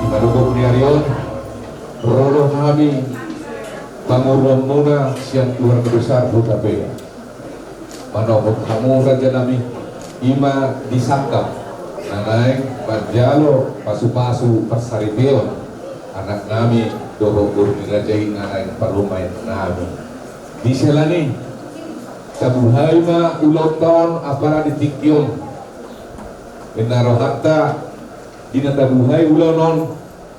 Manugong niarion, rono kami pangurang muna siyang keluarga besar Hutabea. Manogok kamu raja nami ima disangkap nanay Barjalo pasu-pasu persaripion anak nami dohobur dirajai nanay parumain nami diselani kabuhay ma uloton apara ditikyon benarohatta dinatabuhay ulonon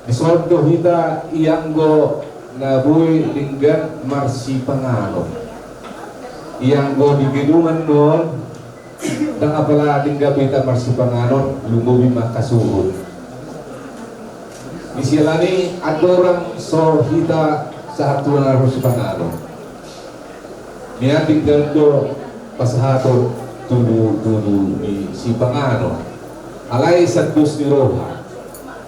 disordo hita ianggo nabuy linggan marsi pangano ianggo di gedungan don dan apala tinggal beta marsi pangano lumbubi makasuhud disialani ada orang so hita saat tuan harus pangano niat tinggal do pasahato tudu di si pangano alai satus di roha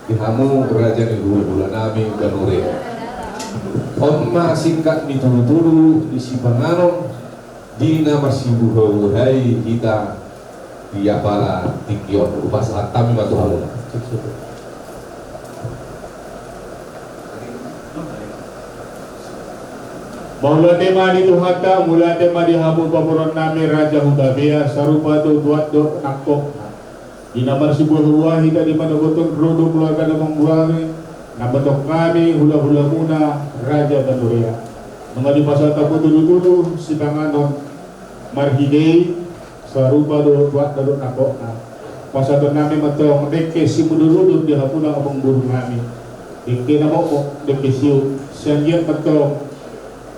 dihamu raja di bulan nami ganure Oma singkat mitulu-tulu di si pangano dina masih buhai kita dia bala tikion upas atami batu hamun Mula tema di Tuhata, mula tema di hamun pamuron nami Raja Hutabea sarupa do duat do nakok dina masih buah hita di mana gotong rodo keluarga namang buari nabadok kami hula-hula muna Raja Ganduria mengali pasal tapu dulu si panganon marhidei sarupa do buat do nakok pasal do nami matong deke si mudurudun di hapuna abang burung nami deke namok deke siu siangian matong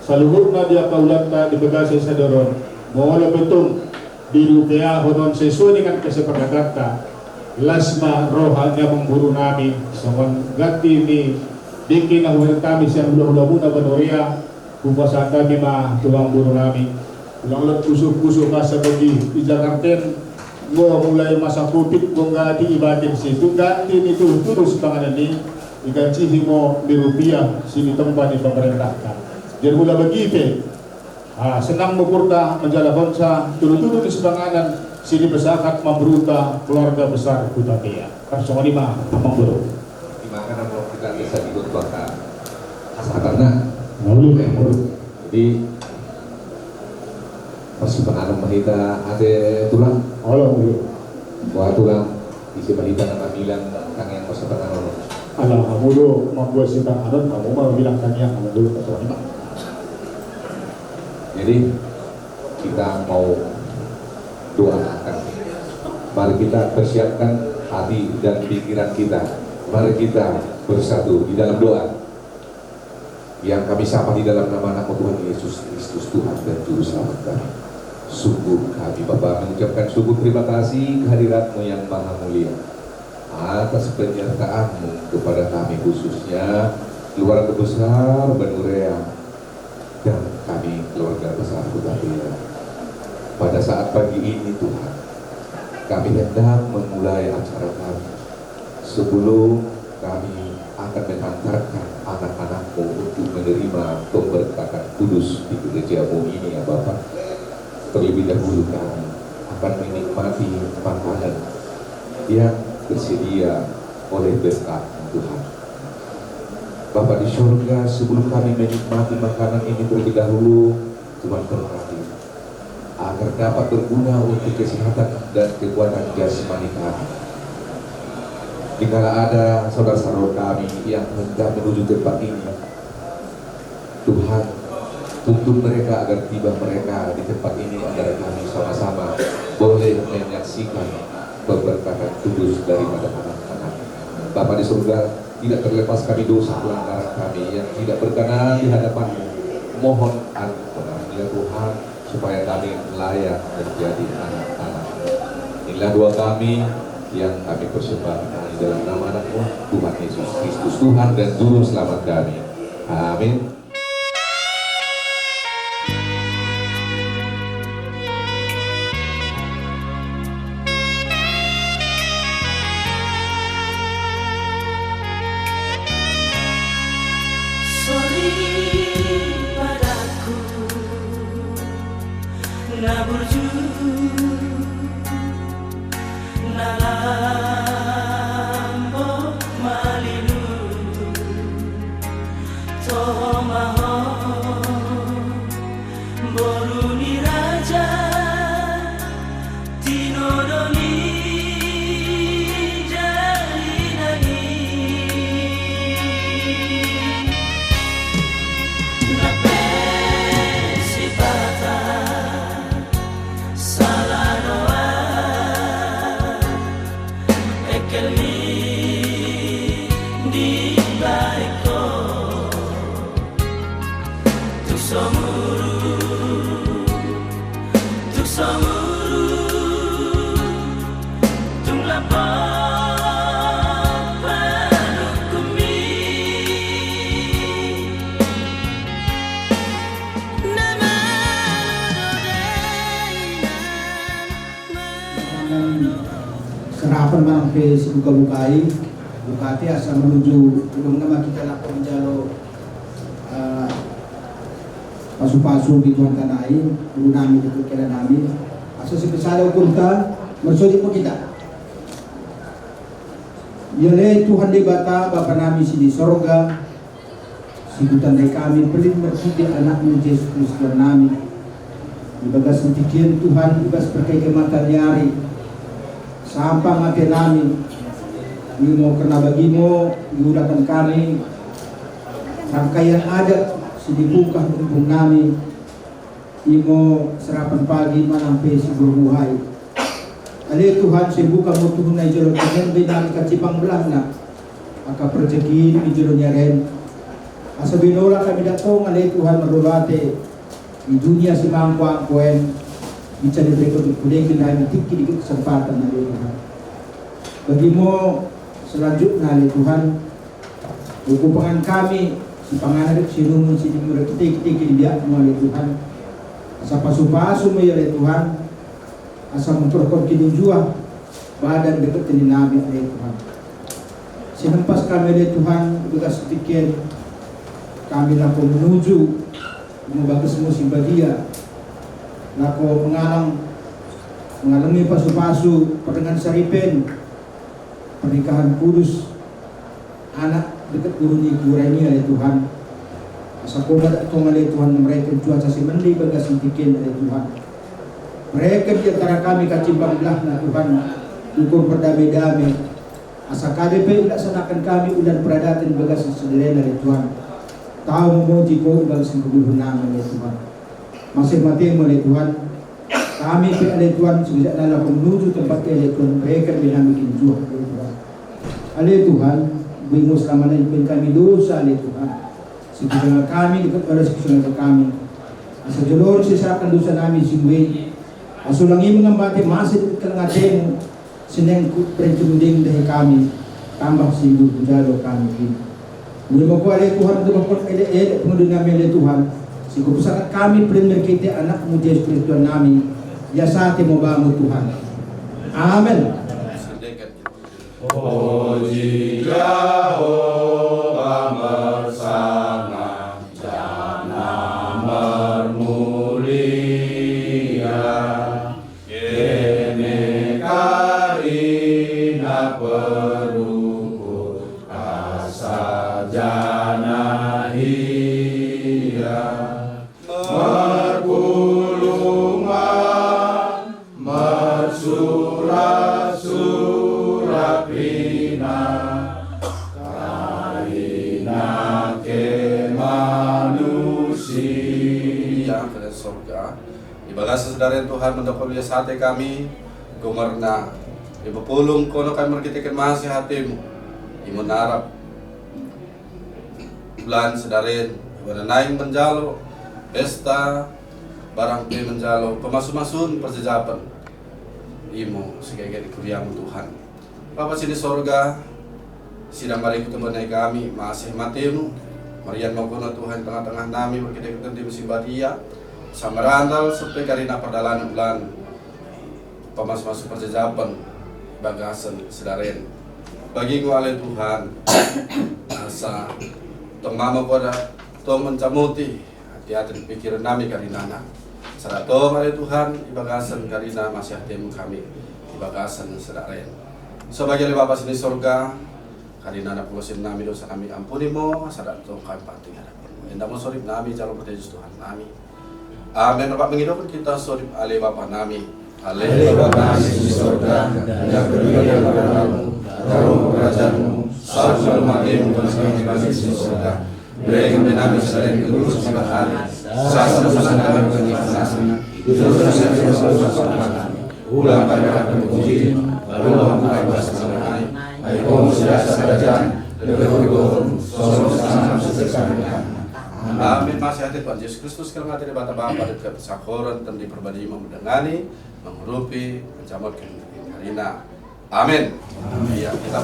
saluhurna dia kaulanta di bagasi sadoron mawala betung di rupea honon sesuai dengan kesepakatan lasma rohanya memburu nami saman ganti ni diki na huwag kami siyang hula-hula muna banoria kumpasaan kami tuang buru nami ulang puso-puso ka sa bagi ijakarten mo mulai masa kupit kung gati ibadin situ ganti nito terus pangalan ni igansihi mo di rupiah sini tempat di pemerintah jadi mula begitu senang mupurda menjala bangsa tulu-tulu di sebanganan sini besakat membruta keluarga besar Hutabea karsong lima memburu dimakan kalau kita bisa ikut bakal karena jadi masih penganam mahita ada tulang wah tulang isi mahita nama bilang kang yang masih penganam alah kamu dulu membuat si penganam kamu mau bilang kang yang kamu dulu karsong lima jadi kita mau doakan mari kita persiapkan hati dan pikiran kita mari kita bersatu di dalam doa yang kami sapa di dalam nama anak Tuhan Yesus Kristus Tuhan dan Juru Selamat kami sungguh kami Bapa mengucapkan syukur terima kasih kehadirat-Mu yang maha mulia atas penyertaan-Mu kepada kami khususnya keluarga besar Banurea dan kami keluarga besar Hutabea. Pada saat pagi ini Tuhan, kami hendak memulai acara kami. Sebelum kami akan mengantarkan anak-anak-Mu untuk menerima pemberkatan kudus di gereja-Mu ini ya Bapak. Terlebih dahulu kami akan menikmati makanan yang tersedia oleh berkat Tuhan. Bapak di surga, sebelum kami menikmati makanan ini terlebih dahulu, Tuhan berkati agar dapat berguna untuk kesehatan dan kekuatan jasmani kami. Jika ada saudara-saudara kami yang hendak menuju tempat ini, Tuhan tuntun mereka agar tiba mereka di tempat ini agar kami sama-sama boleh menyaksikan pemberkatan kudus daripada anak-anak. Bapa di surga, tidak terlepas kami dosa pelanggaran kami yang tidak berkenan di hadapan-Mu. Mohon ampun ya Tuhan, supaya kami layak menjadi anak-anak. Inilah doa kami yang kami persembahkan di dalam nama anak-Mu Tuhan Yesus Kristus Tuhan dan Juru Selamat kami. Amin. Serapan manang pe buka-bukai bukati asa menuju belum nama kita nak menjalo pasu-pasu di Tuhan kanai dulu nami itu kira nami asa sebesar ukurta bersodi po kita yale Tuhan di bata Bapa nami si di sorga sibutan dari kami pelin berkiti anakmu Yesus Kristus nami ibagas sentikian Tuhan ibagas berkai kematan yari sampang hati nami Imo kena bagimu diudahkan kami rangkaian adat sedipungkah tumpung nami Imo serapan pagi manampe si bermuhai Ali Tuhan sebuka mutuhun na ijolon kangen binami kacipang belangna aka perjeki di jolonnya ren asa binola kami datong Ali Tuhan merulate di dunia si mangkuang koen bicara berikut kudengin kami tiki di kesempatan Ali Tuhan bagimu selanjutnya oleh Tuhan hukuman kami si panganarip si rumun si dimurah kita dia oleh Tuhan asa pasu-pasu oleh Tuhan asa memperkuat kinujua badan dekat ini nabi oleh Tuhan sinempas kami oleh Tuhan bekas sedikit kami laku menuju membagus musim badia laku mengalami pasu-pasu perdengan saripen pernikahan kudus anak dekat guru ni kurani oleh Tuhan asa komat atong oleh Tuhan mereka cuaca si mendi bagas sentikin oleh Tuhan mereka di antara kami kacimbang belah na Tuhan ukur berdamai-damai asa KDP laksanakan kami udan peradatan bagas sederhana oleh Tuhan tahu memuji ko bagas kebuduhan oleh Tuhan masih mati oleh Tuhan kami oleh Tuhan sudah dalam menuju tempat oleh Tuhan mereka dinamikin jua oleh Tuhan oleh Tuhan bingung selama ini kami dosa oleh Tuhan sekitar kami dekat pada sekitar kami asa jolor sisakan dosa kami singwe asulangi mengambati masih dekat ngatemu seneng pencunding dari kami tambah singgu jalo kami ini mulai ko oleh Tuhan untuk mengkot ele pengunduh kami oleh Tuhan singgu sangat kami premier kita anakmu Yesus Kristus nami ya saat mau bangun Tuhan amin. Puji Yahova bersama jana mermulia kene karina peruku asa jana hia mergulungan mersurat Ibagas saudara Tuhan mendapatkan hati kami gumarna ibapulong kono kami merkitakan masih hatimu imun narap bulan sedarin ibananaing menjalo pesta barang pi menjalo pemasu-masun perjajapan imo segagai kuriamu Tuhan Bapa sini sorga sidang balik ketemuan kami masih matimu Marian Magono Tuhan tengah-tengah nami berkita-kita di musim badia samarandal sampai karina perdalan bulan pemas-masuk perjajapan bagasan sedaren bagi oleh Tuhan asa tong mama pada tong mencamuti hati-hati pikiran nami karinana sarato oleh Tuhan ibagasan karina masih hatimu kami ibagasan sedaren sebagai Bapa sini surga Karina anak kuasin nami dosa kami ampuni mo, sadat to kami panting hadapan mo. Indah mo sorip nami jalur pertejus Tuhan nami. Amin. Bapak menghidupkan kita sorip ale Bapa nami. Ale Bapa di surga, dan berdoa kepadamu, dalam kerajaanmu, selalu mati menguasai kami di surga. Berikan kami selain kurus setiap hari, sasa kami berkenan, dosa kami selalu ulang pada kemudian, lalu kami bersama. Ayo sudah kerajaan, bergurau, sosok sangat sederhana. Amin. Masih hati Tuhan Yesus Kristus kalau nggak tidak bata bapa dekat sakoran dan diperbadi memudengani, menghurupi, mencamatkan Karina. Amin. Ya kita.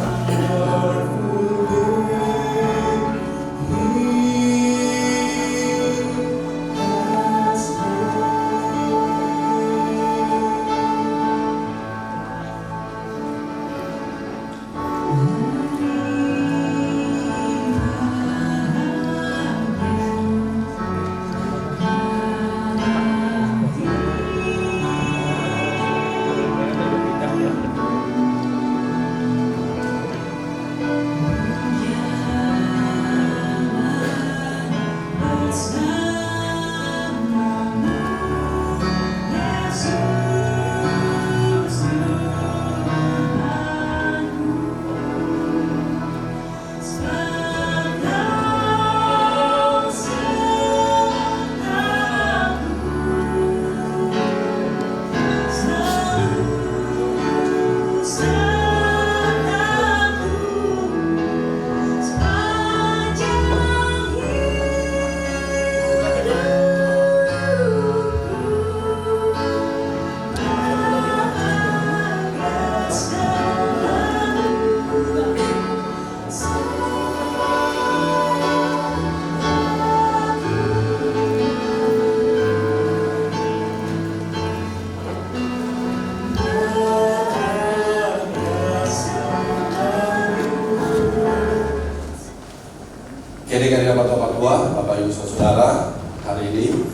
Kira-kira Bapak Tua, Bapak Ibu Saudara, hari ini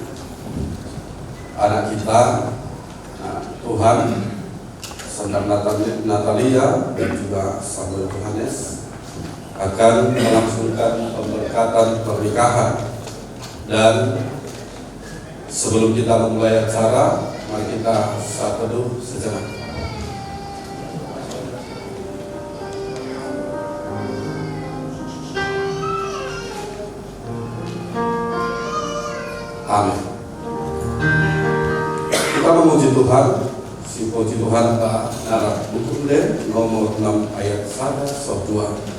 anak kita, Tuhan, Saudara Natalia dan juga Saudara Yohanes akan melangsungkan pemberkatan pernikahan. Dan sebelum kita memulai acara, mari kita saat teduh sejenak. Amin. Kita memuji Tuhan. Si puji Tuhan Pak Narak Hukum nomor 6 ayat 1 sub 2.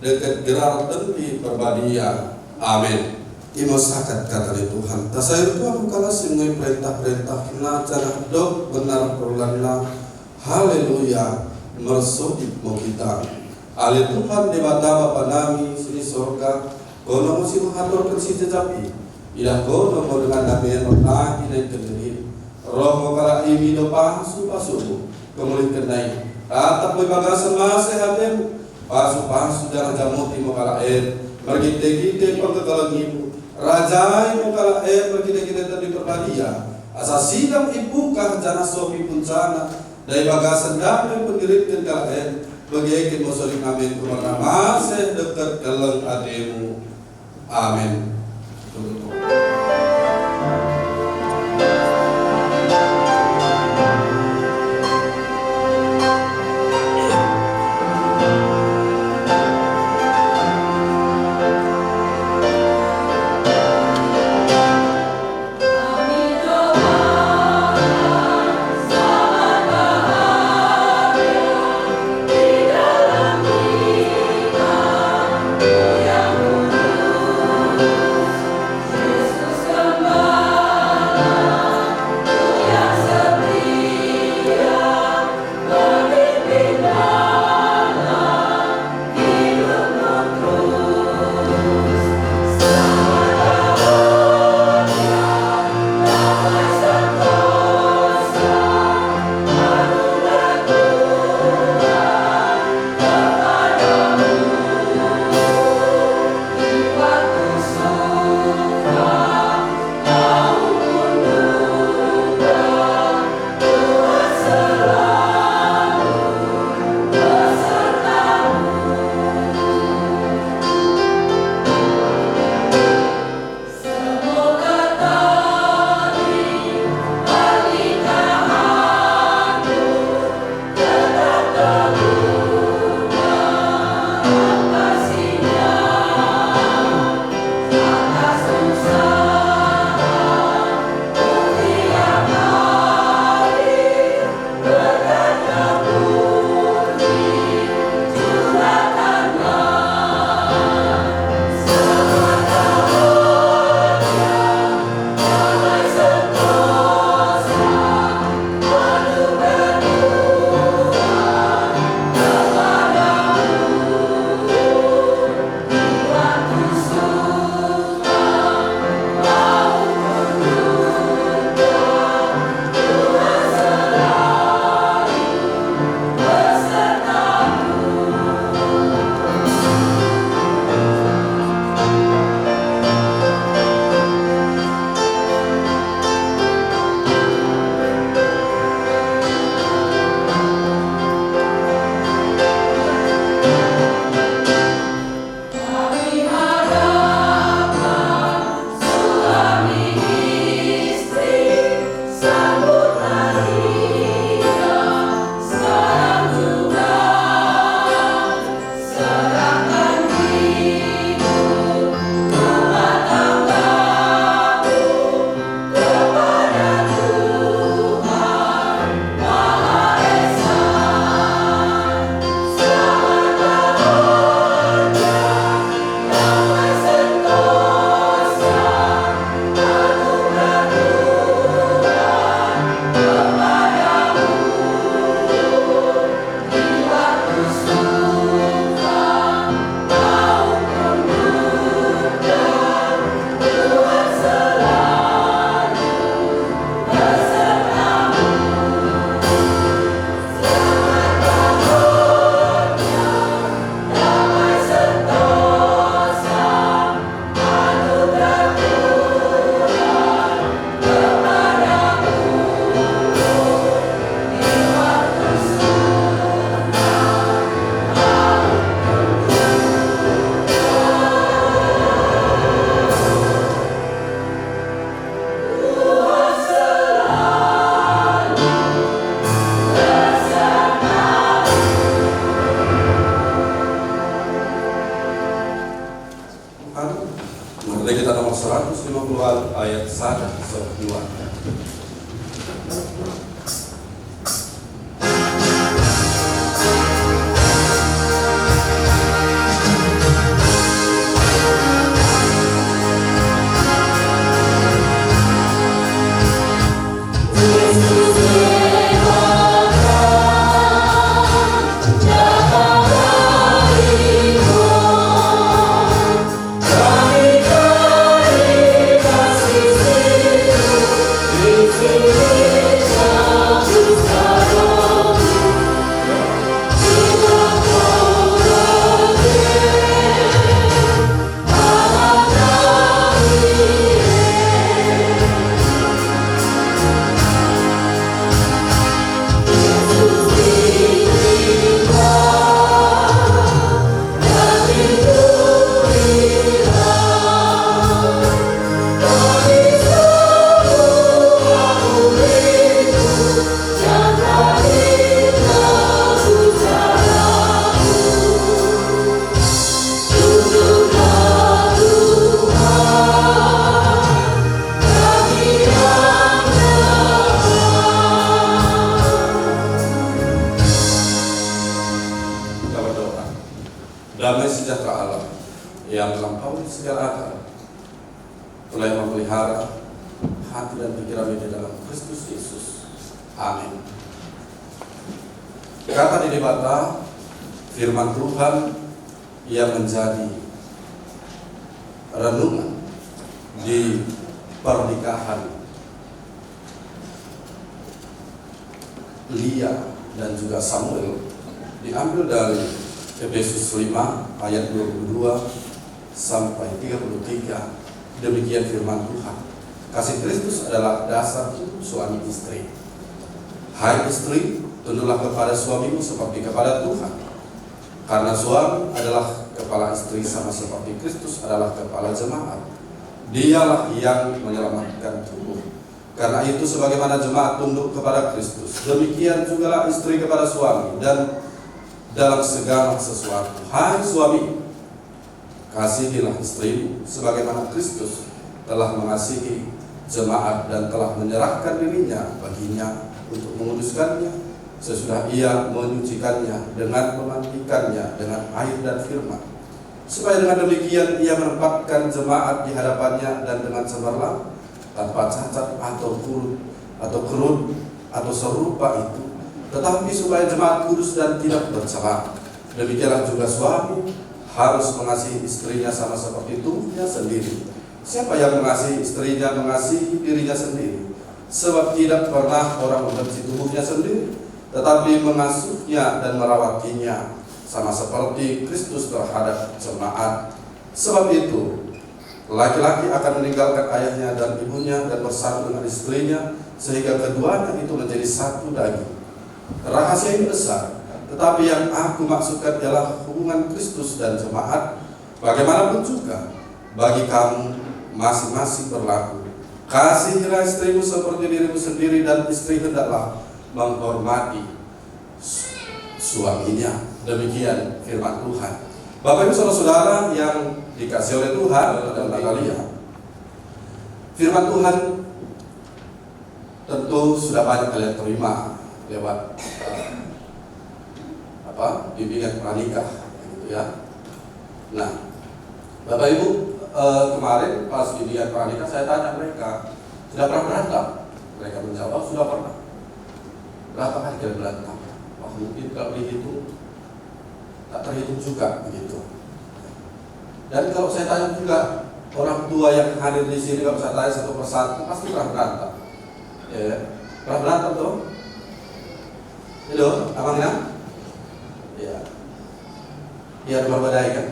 dekat gerar tempi perbadia. Amin. Imo sakat kata Tuhan. Tasayur Tuhan kala singoy perintah-perintah na cara dok benar perulana. Haleluya. Mersodip mau kita. Ali Tuhan debata Bapa nami sini sorga. Kono mo si mengaturkan si jejapi. Ila kono mo dengan nami yang bertahan dan kendiri. Roh mo kala imi do pasu-pasu. Kemulian kenai. Tatap mo bagasan masehatem. Pasu-pasu dan jamuti mo kala Bergite-gite pagkakalangimu. Rajai mo kala bergite-gite tadi perbadia. Asa sidang ibukah jana sopi puncana. Dari bagasan damai pendiritkan kala Bagaikan mo soling amin kumana masih dekat dalam ademu. Amin. ayat 1 sampai 2. Damai sejahtera Allah yang melampaui segala akal telah memelihara hati dan pikiran di dalam Kristus Yesus. Amin. Kata di Debata, firman Tuhan yang menjadi renungan di pernikahan Lia dan juga Samuel diambil dari Efesus 5 ayat 22 sampai 33. Demikian firman Tuhan. Kasih Kristus adalah dasar suami istri. Hai istri, tunduklah kepada suamimu seperti kepada Tuhan. Karena suami adalah kepala istri sama seperti Kristus adalah kepala jemaat. Dialah yang menyelamatkan tubuh. Karena itu sebagaimana jemaat tunduk kepada Kristus, demikian jugalah istri kepada suami dan dalam segala sesuatu. Hai suami, kasihilah istrimu sebagaimana Kristus telah mengasihi jemaat dan telah menyerahkan dirinya baginya untuk menguduskannya sesudah ia menyucikannya dengan memandikannya dengan air dan firman, supaya dengan demikian ia menempatkan jemaat di hadapannya dan dengan cemerlang tanpa cacat atau kerut atau serupa itu, tetapi supaya jemaat kudus dan tidak bercela. Demikianlah juga suami harus mengasihi istrinya sama seperti tubuhnya sendiri. Siapa yang mengasihi istrinya mengasihi dirinya sendiri, sebab tidak pernah orang membenci tubuhnya sendiri, tetapi mengasuhnya dan merawatinya sama seperti Kristus terhadap jemaat. Sebab itu laki-laki akan meninggalkan ayahnya dan ibunya dan bersatu dengan istrinya, sehingga keduanya itu menjadi satu daging. Rahasia ini besar, tetapi yang aku maksudkan ialah hubungan Kristus dan jemaat. Bagaimanapun juga bagi kamu masing-masing berlaku. Kasihilah istrimu seperti dirimu sendiri, dan istri hendaklah menghormati suaminya. Demikian firman Tuhan. Bapak Ibu saudara-saudara yang dikasihi oleh Tuhan dan Natalia, firman Tuhan tentu sudah banyak kalian terima lewat bimbingan pranikah, gitu ya. Nah, Bapak Ibu, kemarin pas bimbingan pranikah saya tanya mereka, sudah pernah berantem? Mereka menjawab sudah pernah. Berapa kali kalian berantem? Wah, mungkin kalau dihitung tak terhitung juga begitu. Dan kalau saya tanya juga orang tua yang hadir di sini, kalau saya tanya satu persatu pasti pernah berantem. Ya, pernah berantem tuh? Itu, abangnya? Ya. Ya, berbadai kan?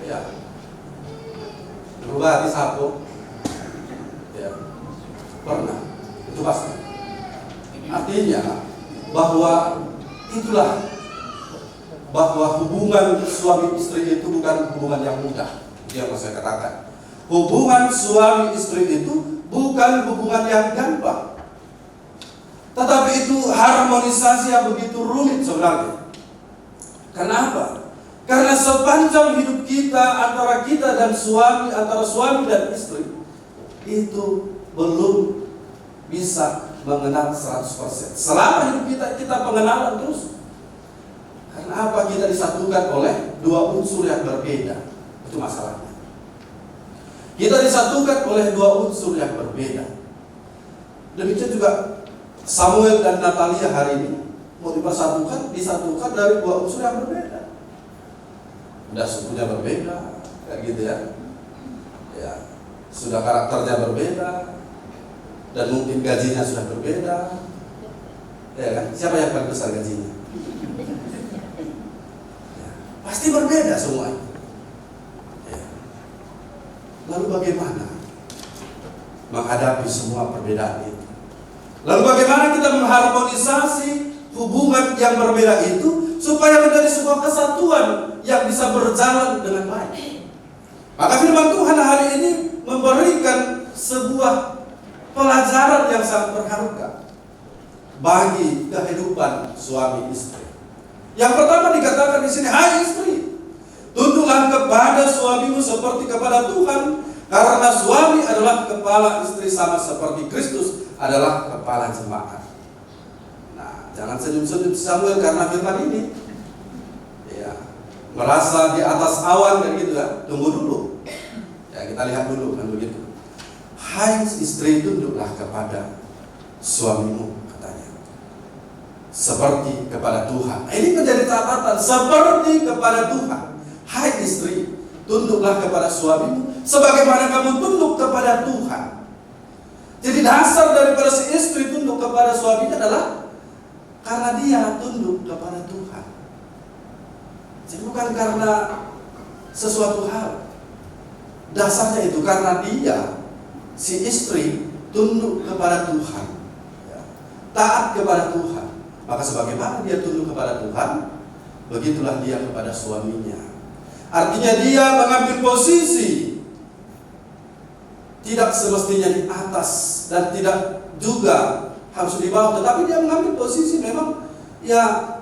Ya. Berubah hati sapu. Ya. Pernah. Itu pasti. Artinya bahwa itulah bahwa hubungan suami istri itu bukan hubungan yang mudah. Itu yang saya katakan. Hubungan suami istri itu bukan hubungan yang gampang. Tetapi itu harmonisasi yang begitu rumit sebenarnya. Kenapa? Karena sepanjang hidup kita, antara kita dan suami, antara suami dan istri, itu belum bisa mengenal 100%. Selama hidup kita pengenalan terus. Karena apa? Kita disatukan oleh dua unsur yang berbeda. Itu masalahnya. Kita disatukan oleh dua unsur yang berbeda. Demikian juga Samuel dan Natalia hari ini mau disatukan dari dua unsur yang berbeda. Sudah sukunya berbeda, kayak gitu ya. Ya, sudah karakternya berbeda. dan mungkin gajinya sudah berbeda, ya kan? Siapa yang paling besar gajinya? Ya, pasti berbeda semua itu. Ya. Lalu bagaimana menghadapi semua perbedaan itu? Lalu bagaimana kita mengharmonisasi hubungan yang berbeda itu supaya menjadi sebuah kesatuan yang bisa berjalan dengan baik? Maka firman Tuhan hari ini memberikan sebuah pelajaran yang sangat berharga bagi kehidupan suami istri. Yang pertama dikatakan di sini, hai istri, tunduklah kepada suamimu seperti kepada Tuhan, karena suami adalah kepala istri sama seperti Kristus adalah kepala jemaat. Nah, jangan senyum-senyum Samuel karena firman ini. Ya, merasa di atas awan kan gitu ya. Tunggu dulu. Ya, kita lihat dulu kan begitu. Hai istri, tunduklah kepada suamimu, katanya, seperti kepada Tuhan. Ini menjadi catatan, seperti kepada Tuhan. Hai istri, tunduklah kepada suamimu sebagaimana kamu tunduk kepada Tuhan. Jadi dasar daripada si istri tunduk kepada suaminya adalah karena dia tunduk kepada Tuhan. Jadi bukan karena sesuatu hal. Dasarnya itu karena dia, si istri, tunduk kepada Tuhan, ya, taat kepada Tuhan. Maka sebagaimana dia tunduk kepada Tuhan, begitulah dia kepada suaminya. Artinya dia mengambil posisi tidak semestinya di atas dan tidak juga harus di bawah, tetapi dia mengambil posisi memang ya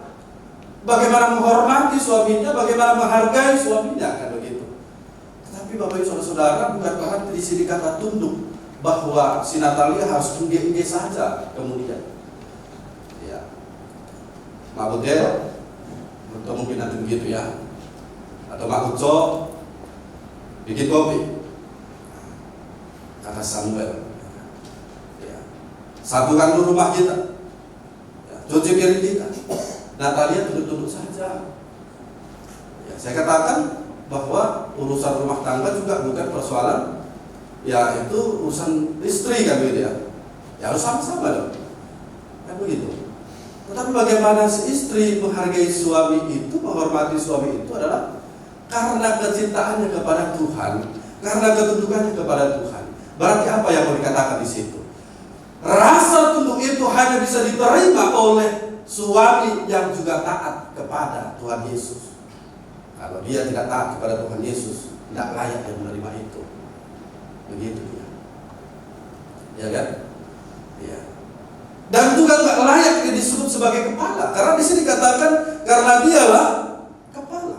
bagaimana menghormati suaminya, bagaimana menghargai suaminya, kan begitu. Tetapi Bapak Ibu Saudara, bukan berarti di sini kata tunduk bahwa si Natalia harus tinggi saja kemudian. Ya, Mak Budel, atau mungkin nanti begitu ya, atau Mak Uco bikin kopi, kata Samuel, ya, sapukan dulu rumah kita, ya, cuci piring kita. Natalia tunduk-tunduk saja. Ya, saya katakan bahwa urusan rumah tangga juga bukan persoalan, ya itu urusan istri kan begitu ya. Ya harus sama-sama dong, kan begitu. Tetapi bagaimana si istri menghargai suami itu, menghormati suami itu adalah karena kecintaannya kepada Tuhan, karena ketundukannya kepada Tuhan. Berarti apa yang mau dikatakan di situ? Rasa tunduk itu hanya bisa diterima oleh suami yang juga taat kepada Tuhan Yesus. Kalau dia tidak taat kepada Tuhan Yesus, tidak layak dia menerima itu. Begitu ya. Ya kan? Ya. Dan juga nggak layak dia disebut sebagai kepala, karena di sini dikatakan karena dialah kepala.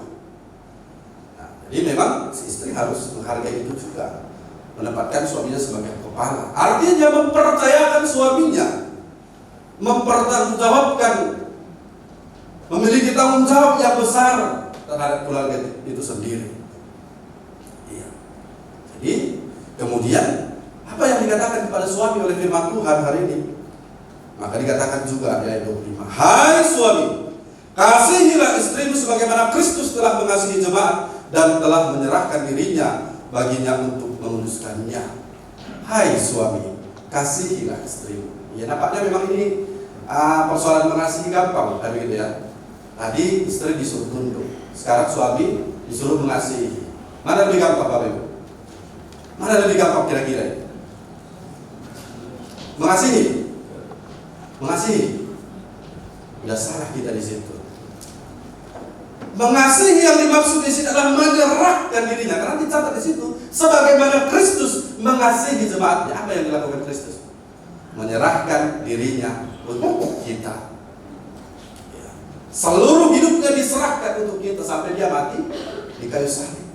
Nah, jadi memang si istri harus menghargai itu juga, menempatkan suaminya sebagai kepala. Artinya dia mempercayakan suaminya, mempertanggungjawabkan, memiliki tanggung jawab yang besar terhadap keluarga itu sendiri. Iya. Jadi kemudian apa yang dikatakan kepada suami oleh firman Tuhan hari ini? Maka dikatakan juga di ayat 25, hai suami, kasihilah istrimu sebagaimana Kristus telah mengasihi jemaat dan telah menyerahkan dirinya baginya untuk menguduskannya. Hai suami, kasihilah istrimu. Ya, nampaknya memang ini persoalan mengasihi gampang, kan begitu ya. Tadi istri disuruh tunduk, sekarang suami disuruh mengasihi. Mana lebih gampang Bapak Ibu? Mana lebih gampang kira-kira? Mengasihi. Mengasihi. Tidak salah kita di situ. Mengasihi yang dimaksud di sini adalah menyerahkan dirinya. Karena dicatat di situ, sebagaimana Kristus mengasihi jemaatnya. Apa yang dilakukan Kristus? Menyerahkan dirinya untuk kita. Ya. Seluruh hidupnya diserahkan untuk kita sampai dia mati di kayu salib.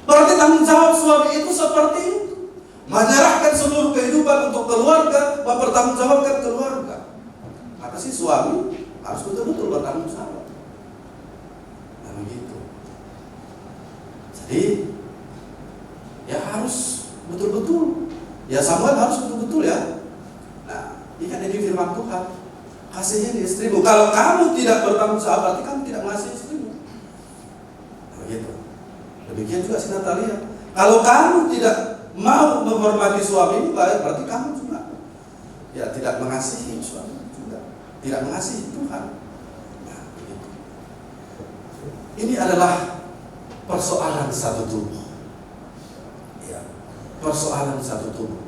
Berarti tanggung jawab suami itu seperti itu. Menyerahkan seluruh kehidupan untuk keluarga, mempertanggungjawabkan keluarga. Maka si suami harus betul-betul bertanggung jawab. Nah begitu. Jadi ya harus betul-betul. Ya Samuel harus betul-betul ya. Nah ini kan ini firman Tuhan. Kasihin istrimu. Kalau kamu tidak bertanggung jawab, berarti kamu tidak mengasihi istrimu. Nah begitu. Demikian juga si Natalia. Kalau kamu tidak mau menghormati suamimu, berarti kamu juga ya tidak mengasihi suami, tidak mengasihi Tuhan. Nah, begitu. Ini adalah persoalan satu tubuh. Ya, persoalan satu tubuh.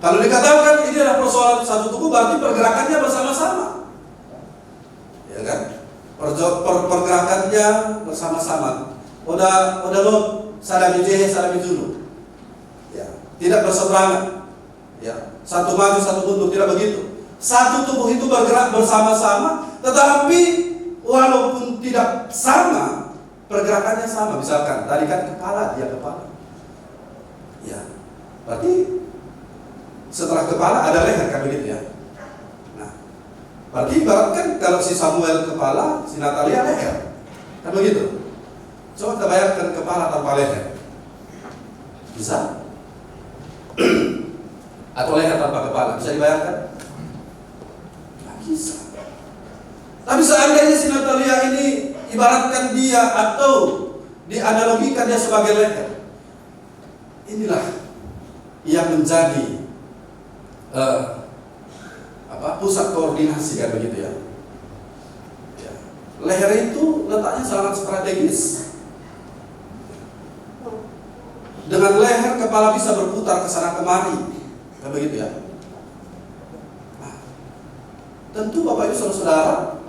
Kalau dikatakan ini adalah persoalan satu tubuh, berarti pergerakannya bersama-sama. Ya kan? Pergerakannya bersama-sama. Udah lo sadami dulu. Ya, tidak berseberangan. Ya, satu maju satu mundur, tidak begitu. Satu tubuh itu bergerak bersama-sama, tetapi walaupun tidak sama, pergerakannya sama. Misalkan tadi kan kepala, dia kepala. Ya, berarti setelah kepala ada leher, kan begitu ya. Nah, berarti ibaratkan kalau si Samuel kepala, si Natalia leher, kan begitu. Coba kita bayangkan kepala tanpa leher, bisa? Atau leher tanpa kepala, bisa dibayangkan? Nggak bisa. Tapi seandainya si Natalia ini ibaratkan dia atau dianalogikan dia sebagai leher, inilah yang menjadi pusat koordinasi, kan begitu ya. Ya. Leher itu letaknya sangat strategis. Dengan leher kepala bisa berputar ke sana kemari, kan begitu ya. Nah, tentu Bapak Ibu Saudara,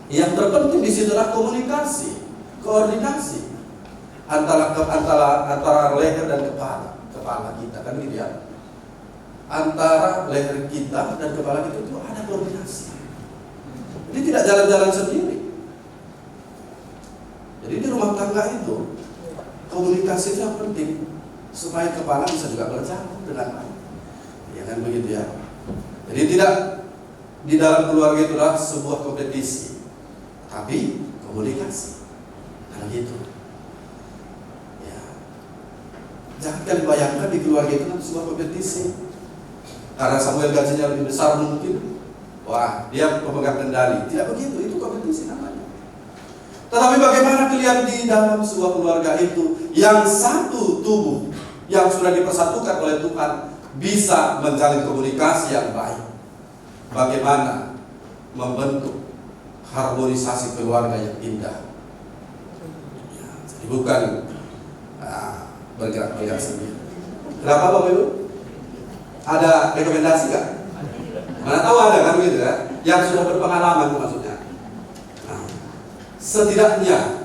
yang terpenting di situ adalah komunikasi, koordinasi antara leher dan kepala kita, kan gitu ya. Antara leher kita dan kepala kita itu ada koordinasi. Jadi tidak jalan-jalan sendiri. Jadi di rumah tangga itu komunikasi itu yang penting supaya kepala bisa juga berjalan dengan baik. Ya kan begitu ya. Jadi tidak di dalam keluarga itu adalah sebuah kompetisi, tapi komunikasi. Nah gitu. Ya. Jangan kalian bayangkan di keluarga itu adalah sebuah kompetisi. Karena Samuel gajinya lebih besar mungkin, wah dia pemegang kendali. Tidak begitu, itu kompetisi namanya. Tetapi bagaimana kalian di dalam sebuah keluarga itu yang satu tubuh yang sudah dipersatukan oleh Tuhan bisa menjalin komunikasi yang baik? Bagaimana membentuk harmonisasi keluarga yang indah? Ya, jadi bukan bergerak-gerak sendiri. Kenapa Bapak Ibu? Ada rekomendasi nggak? Mana tahu ada kan gitu ya? Yang sudah berpengalaman maksudnya. Nah, setidaknya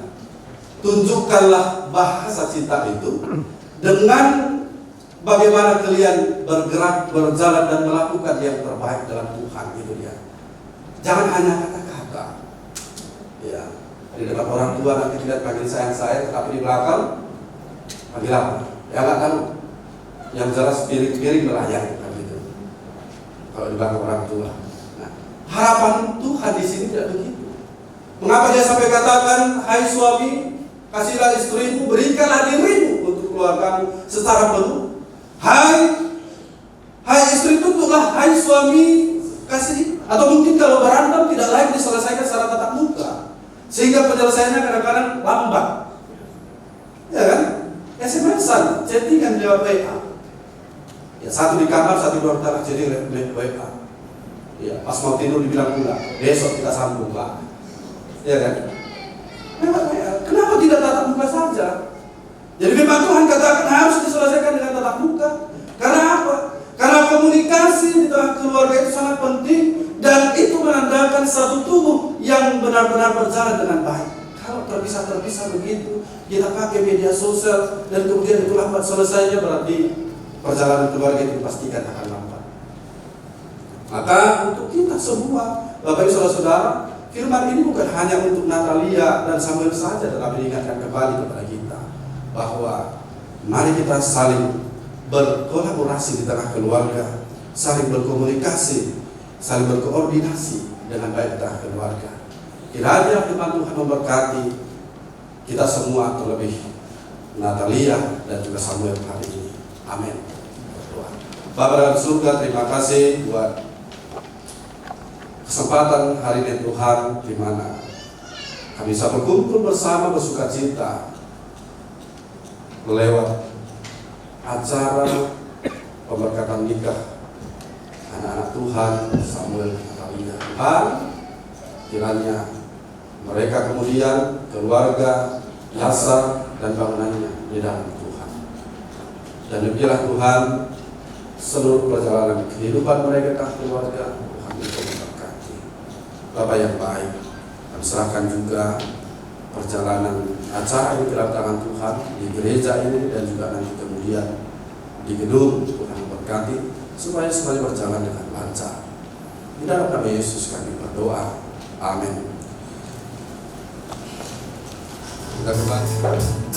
tunjukkanlah bahasa cinta itu dengan bagaimana kalian bergerak, berjalan dan melakukan yang terbaik dalam Tuhan, gitu ya. Jangan hanya kata-kata. Ya, di depan orang tua nanti tidak panggil sayang, tetapi di belakang panggil apa? Ya nggak tahu. Yang jelas piring-piring melayang, kan gitu. Kalau di belakang orang tua. Nah, harapan Tuhan di sini tidak begitu. Mengapa dia sampai katakan, hai suami, kasihlah istrimu, berikanlah dirimu untuk keluargamu secara penuh. Hai istri tutuplah, hai suami, kasih. Atau mungkin kalau berantem tidak layak diselesaikan secara tatap muka, sehingga penyelesaiannya kadang-kadang lambat. Ya kan? SMS-an, chattingan lewat WA. Ya, satu di kamar, satu di ruang tamu, jadi WA. Ya, pas mau tidur dibilang pula, besok kita sambung Pak. Ya kan? Kenapa tidak tatap muka saja? Jadi memang Tuhan katakan harus diselesaikan dengan tatap muka. Karena apa? Karena komunikasi di tengah keluarga itu sangat penting dan itu menandakan satu tubuh yang benar-benar berjalan dengan baik. Kalau terpisah begitu, kita pakai media sosial dan kemudian itu lambat selesainya, berarti perjalanan keluarga itu pastikan akan lambat. Maka untuk kita semua, Bapak Ibu Saudara-saudara, firman ini bukan hanya untuk Natalia dan Samuel saja, tetapi diingatkan kembali kepada kita bahwa mari kita saling berkolaborasi di tengah keluarga, saling berkomunikasi, saling berkoordinasi dengan baik di tengah keluarga. Kiranya firman Tuhan memberkati kita semua, terlebih Natalia dan juga Samuel hari ini. Amin. Bapa dalam surga, terima kasih buat kesempatan hari ini Tuhan, di mana kami bisa berkumpul bersama bersukacita lewat acara pemberkatan nikah anak-anak Tuhan, Samuel, Natalia. Tuhan, kiranya mereka kemudian keluarga, dasar dan bangunannya di dalam Tuhan. Dan demikianlah Tuhan, seluruh perjalanan kehidupan mereka keluarga, Tuhan itu memberkati. Bapa yang baik, kami serahkan juga perjalanan acara ini ke dalam tangan Tuhan di gereja ini dan juga nanti kemudian di gedung. Tuhan memberkati supaya semuanya berjalan dengan lancar. Di dalam nama Yesus kami berdoa. Amin. Kita kembali.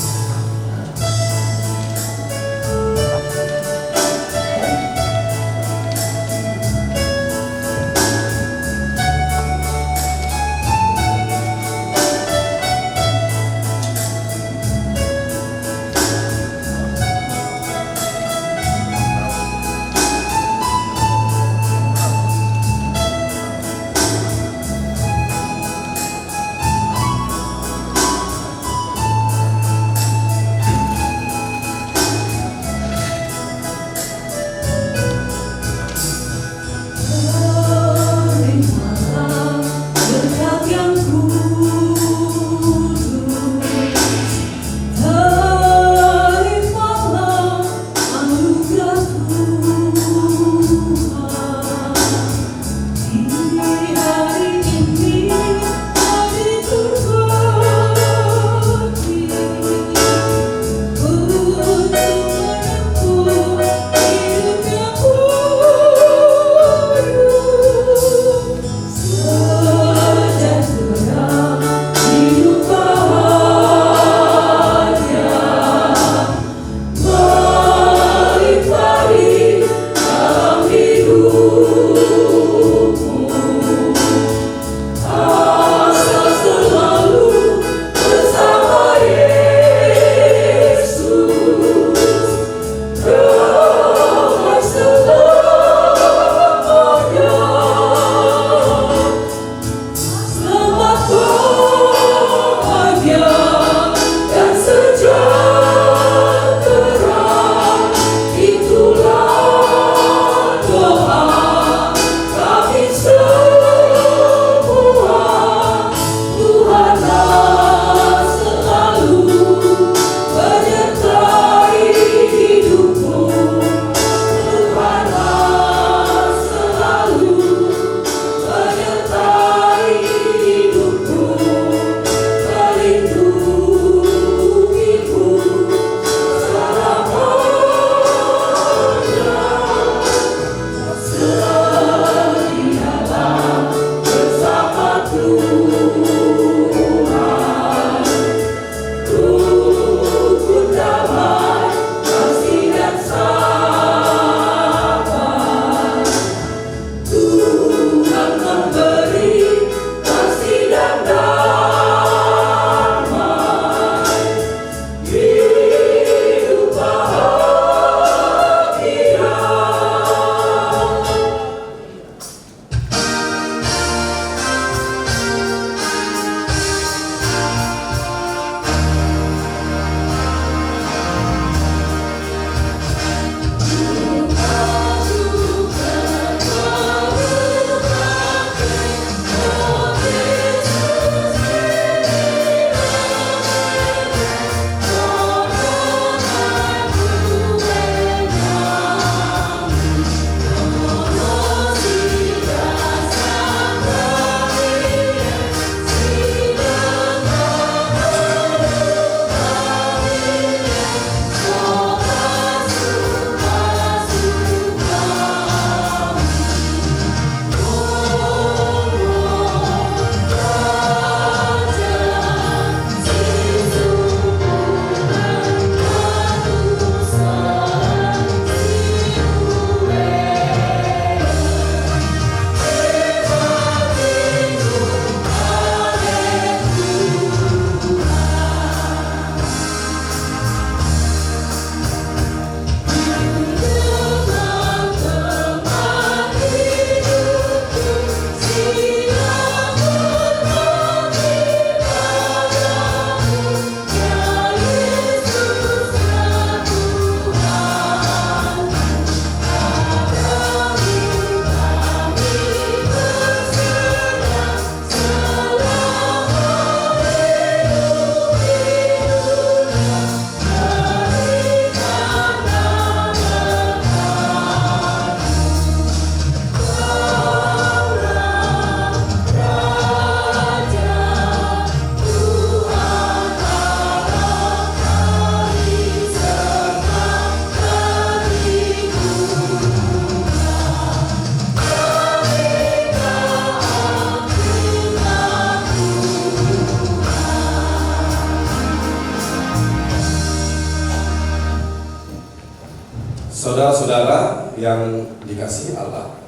yang dikasihi Allah,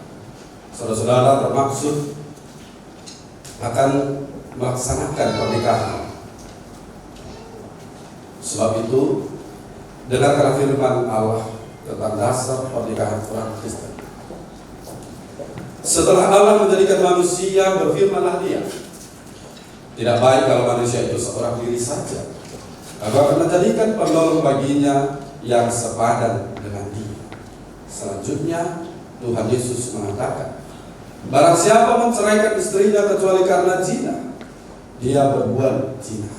saudara-saudara bermaksud akan melaksanakan pernikahan. Sebab itu, dengarkanlah firman Allah tentang dasar pernikahan orang Kristen. Setelah Allah menjadikan manusia, berfirmanlah Dia, tidak baik kalau manusia itu seorang diri saja. Aku akan menjadikan penolong baginya yang sepadan dengan Dia. Selanjutnya, Tuhan Yesus mengatakan, barang siapa menceraikan istrinya kecuali karena zina, dia berbuat zina.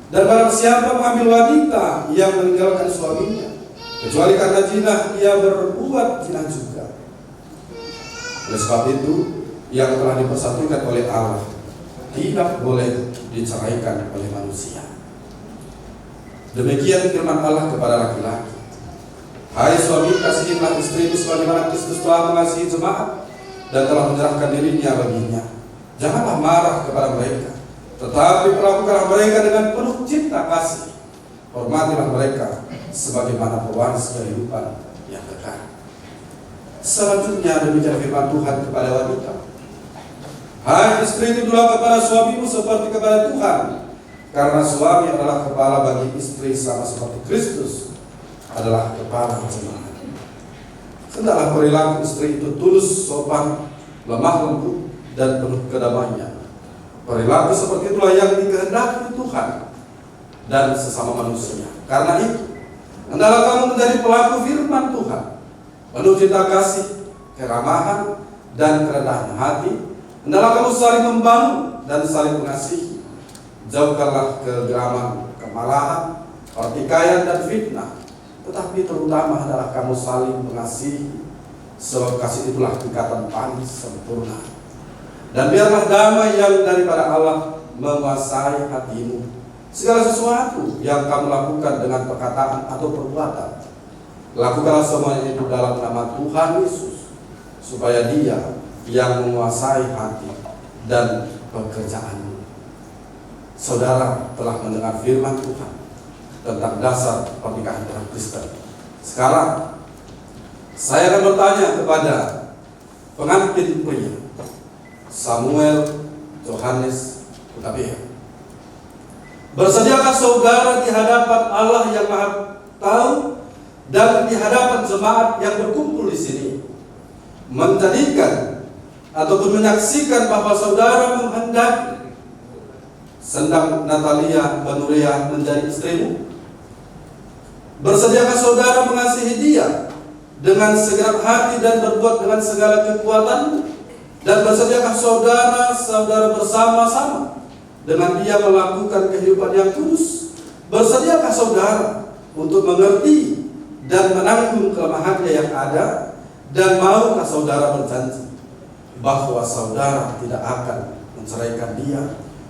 Dan barang siapa mengambil wanita yang meninggalkan suaminya kecuali karena zina, dia berbuat zina juga. Oleh sebab itu, yang telah dipersatukan oleh Allah tidak boleh diceraikan oleh manusia. Demikian firman Allah kepada laki-laki, hai suami, kasihilah istrimu sebagaimana Kristus telah mengasihi jemaat dan telah menyerahkan dirinya baginya. Janganlah marah kepada mereka, tetapi perlakukanlah mereka dengan penuh cinta kasih. Hormatilah mereka sebagaimana pewaris kehidupan yang kekal. Selanjutnya demikian firman Tuhan kepada wanita, hai istri, tunduklah kepada suamimu seperti kepada Tuhan, karena suami adalah kepala bagi istri sama seperti Kristus adalah kepala jemaat. Hendaklah perilaku istri itu tulus, sopan, lemah lembut, dan penuh kedamaian. Perilaku seperti itulah yang dikehendaki Tuhan dan sesama manusia. Karena itu, hendaklah kamu menjadi pelaku firman Tuhan, penuh cinta kasih, keramahan, dan kerendahan hati. Hendaklah kamu saling membangun dan saling mengasihi. Jauhkanlah kegeraman, kemarahan, pertikaian, dan fitnah. Tetapi terutama adalah kamu saling mengasihi, sebab kasih itulah ikatan tali sempurna. Dan biarlah damai yang daripada Allah menguasai hatimu. Segala sesuatu yang kamu lakukan dengan perkataan atau perbuatan, lakukanlah semuanya itu dalam nama Tuhan Yesus, supaya Dia yang menguasai hati dan pekerjaanmu. Saudara telah mendengar firman Tuhan tentang dasar pernikahan orang Kristen. Sekarang saya akan bertanya kepada pengantin pria, Samuel Johannes Hutapea. Bersediakah saudara di hadapan Allah yang Maha Tahu dan di hadapan jemaat yang berkumpul di sini menjadikan ataupun menyaksikan bahwa saudara menghendaki Sendang Natalia Banurea menjadi istrimu? Bersediakah saudara mengasihi dia dengan segenap hati dan berbuat dengan segala kekuatanmu? Dan bersediakah saudara bersama-sama dengan dia melakukan kehidupan yang kudus? Bersediakah saudara untuk mengerti dan menanggung kelemahannya yang ada? Dan maukah saudara berjanji bahwa saudara tidak akan menceraikan dia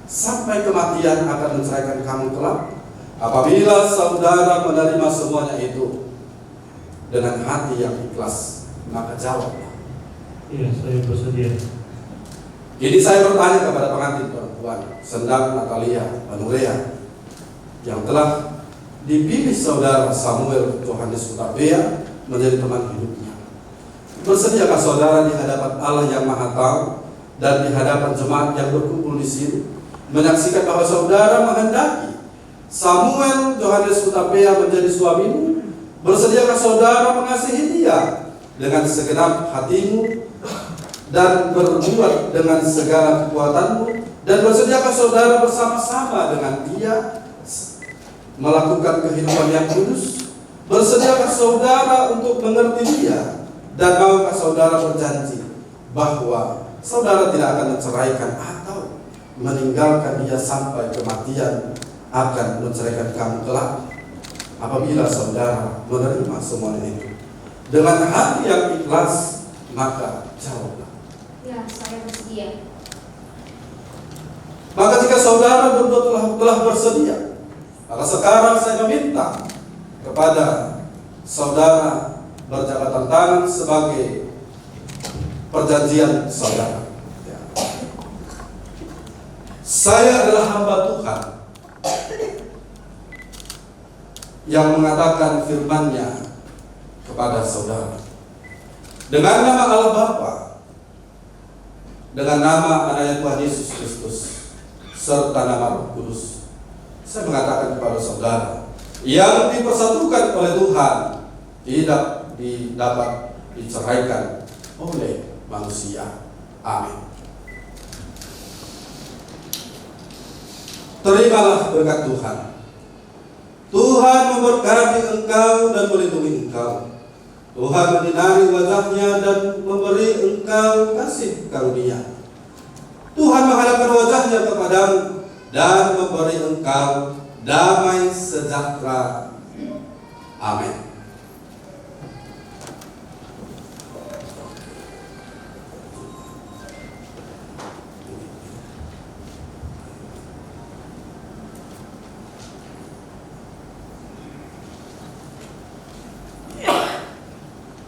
sampai kematian akan menceraikan kamu kelak? Apabila saudara menerima semuanya itu dengan hati yang ikhlas, maka jawablah, iya, saya bersedia. Jadi saya bertanya kepada pengantin perempuan Sendang Natalia Banurea yang telah dipilih saudara Samuel Johannes Hutapea menjadi teman hidupnya. Bersediakah saudara di hadapan Allah yang Maha Tahu dan di hadapan jemaat yang berkumpul di sini menyaksikan bahwa saudara menghendaki Samuel Johannes Hutapea menjadi suamimu? Bersediakah saudara mengasihi dia dengan segenap hatimu dan berbuat dengan segala kekuatanmu? Dan bersediakah saudara bersama-sama dengan dia melakukan kehidupan yang kudus? Bersediakah saudara untuk mengerti dia? Dan maukah saudara berjanji bahwa saudara tidak akan menceraikan atau meninggalkan dia sampai kematian akan menceraikan kamu kelak? Apabila saudara menerima semuanya itu dengan hati yang ikhlas, maka jawablah, ya, saya bersedia. Maka jika saudara telah bersedia, maka sekarang saya meminta kepada saudara berjabatan tangan sebagai perjanjian saudara. Ya. Saya adalah hamba Tuhan yang mengatakan firman-Nya kepada saudara. Dengan nama Allah Bapa, dengan nama anaknya Tuhan Yesus Kristus, serta nama Roh Kudus, saya mengatakan kepada saudara, yang dipersatukan oleh Tuhan tidak dapat diceraikan oleh manusia. Amin. Terimalah berkat Tuhan. Tuhan memberkati engkau dan melindungi engkau. Tuhan menyinari wajahnya dan memberi engkau kasih karunia. Tuhan menghadapkan wajahnya kepadamu dan memberi engkau damai sejahtera. Amin.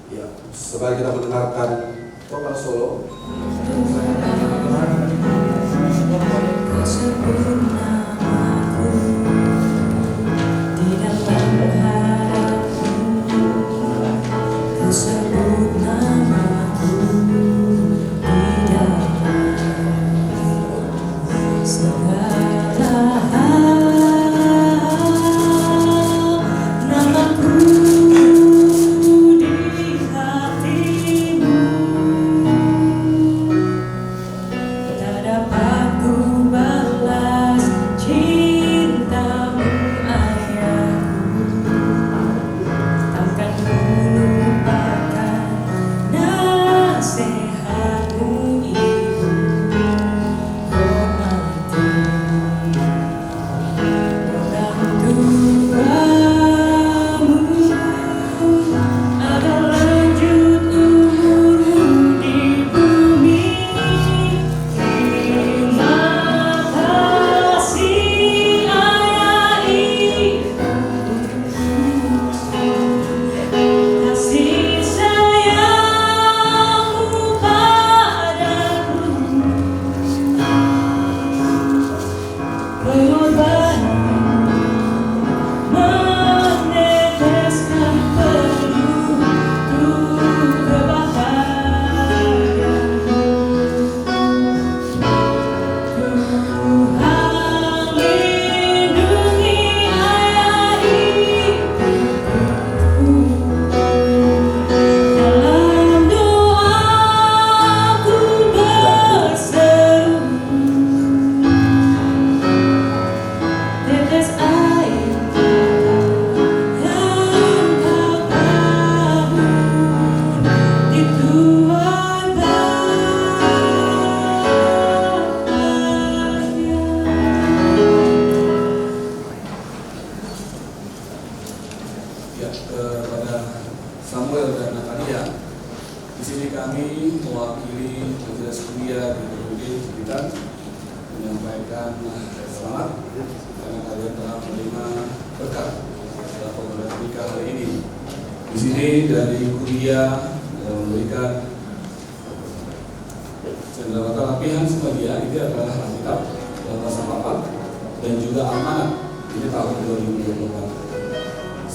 Ya, sebab kita mendengarkan vokal solo.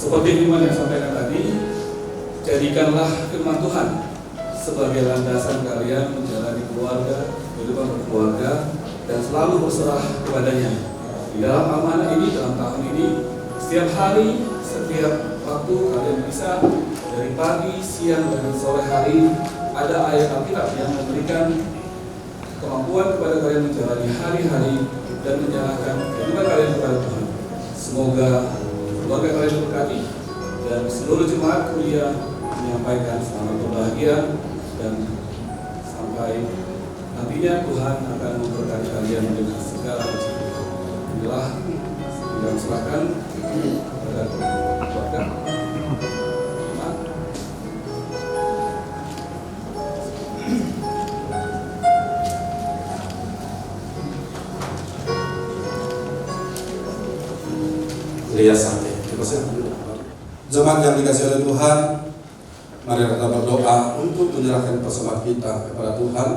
Seperti firman yang sampaikan tadi, jadikanlah firman Tuhan sebagai landasan kalian menjalani keluarga, kehidupan berkeluarga, dan selalu berserah kepadanya. Di dalam amanah ini, dalam tahun ini, setiap hari, setiap waktu kalian bisa dari pagi, siang, dan sore hari ada ayat Alkitab yang memberikan kemampuan kepada kalian menjalani hari-hari dan menyerahkan kehidupan kalian kepada Tuhan. Semoga keluarga kalian berkati dan seluruh jemaat kuliah menyampaikan selamat berbahagia dan sampai nantinya Tuhan akan memberkati kalian dengan segala macam. Inilah yang silakan kepada keluarga. Lihat sampai. Jemaat yang dikasihi oleh Tuhan, mari kita berdoa untuk menyerahkan persembahan kita kepada Tuhan,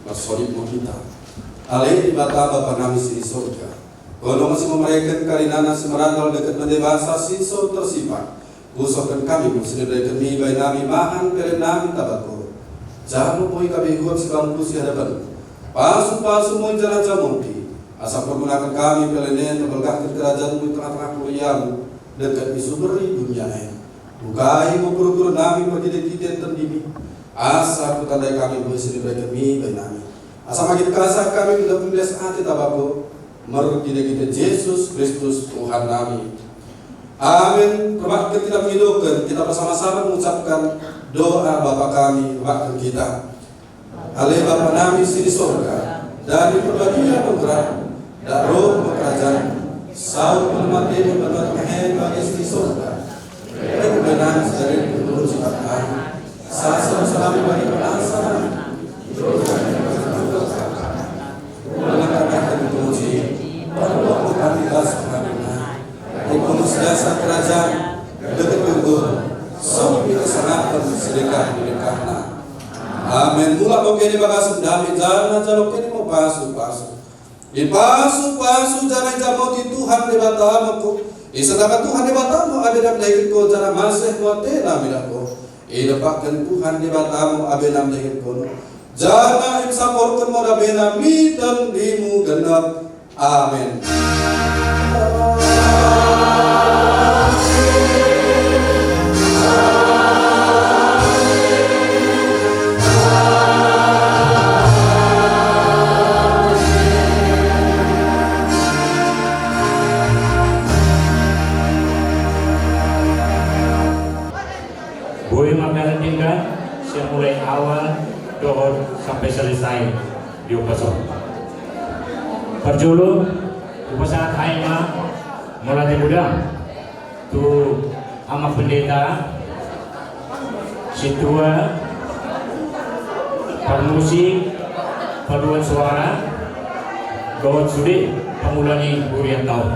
bersolidmu kita. Ale ibata Bapa kami di surga. Kalau masih memberikan karinana semerangkal dekat mendebasa siso tersifat. Usahakan kami bersedia demi bayi nami mahan keren nami tabako. Jangan poi kami huat sebang kursi hadapan. Pasu-pasu mo jalan jamonti. Asal pergunakan kami pelenen memberkati kerajaanmu di tengah-tengah kuliahmu dekat isu beri dunia ini. Bukai mo guru-guru nami berdidik-didik terdini. Asa kutandai kami bersih baik kami baik nami. Asa makin kasar kami sudah pembias hati tabako. Merdidik-didik Yesus Kristus Tuhan nami. Amin. Terima kasih kita menghidupkan. Kita bersama-sama mengucapkan doa Bapa kami waktu kita. Alih Bapa nami di surga, dari perbagian penggerak dan roh kerajaan saud menemati menurut mehen bagi di surga. Kebenaran dari dulu ciptaan sasa selalu bagi penasaran mengatakan dipuji bahwa kami dasarnya ekonomi dasar kerajaan dekat gugur sampai kesenangan sedekah sedekahna. Amin. Mula pokoknya bagas dami jalan jalan kini mau pasu. Ipasu jalan jamu di Tuhan di batamu. Sedangkan Tuhan di batamu abedam dahil ko jalan masih muate nami dako. Idapakkan Tuhan di batamu abedam dahil ko. Jangan imsaporkan mo abedam mitang dimu genap. Amin. Boleh menggantikan yang mulai awal dohor sampai selesai di upasan. Perjulu upasan Haima mulai muda tu ama pendeta situa permusik paduan suara gawat sudi pemulani burian tahun.